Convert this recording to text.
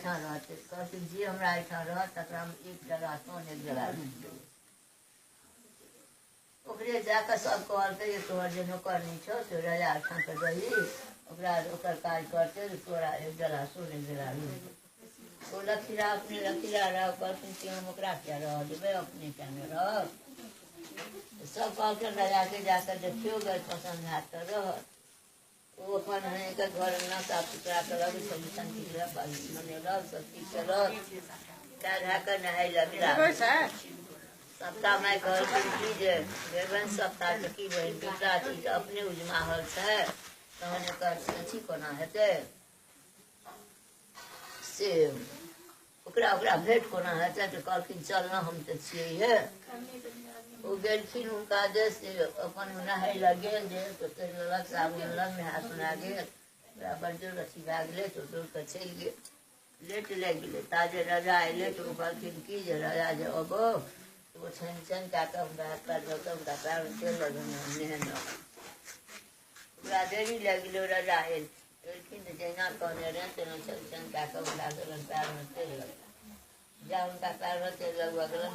एहिठाम रहतै कहथिन जे हमरा एहिठाम रहत तकरा हम एक जगह सोन एक जगह रूप देबै ओकरे जाकऽ सब कहलकै जे तोहर जे नौकर नहीं छौ से राजा ठाम के रही ओकरा ओकर काज करते तोरा एक जगह सोन एक जगह रूप वो लखीरा अपने लखीरा रह कहथिन कि हम ओकरा क्या रह देबै अपने क्या नहीं रह सब कहलखिन राजा के जाकर देखियो गए पसंद हाथ तो रह वो अपन के घर अंगना साफ सुथरा कलक सलिसन बनेलक सब चीज कलक धा कर नहाय लगला सप्ताह माय कहलखिन कि जे बेबन सप्ताह के की बहिन बेटा चीज अपने उजमाहल छै तहन एकर अथी कोना हेतै से ओकरा ओकरा भेंट कोना हेतै तऽ कहलखिन चल न हम तऽ छियै हे वो गेलखिन हुनका जे से अपन नहाय लग गेल जे तो कहि लेलक साबुन लग नहा सुना गेल ओकरा बड़ अथी भए गेलै तऽ दौड़ कऽ चलि गेल लेट लागि गेलै ताजे राजा अयलै तऽ ओ कहलखिन कि जे राजा जे अबो वो छान छान कए कऽ हुनका हाथ पैर धऽ कऽ हुनका पैरमे तेल लगेलक नहेलक ओकरा देरी लागि गेलै राजा एलखिन तऽ जहिना कहने रहै तेना छान छान कए कऽ हुनका देलक पैरमे तेल लगेलक जा हुनका पैरमे तेल लगबऽ गेलनि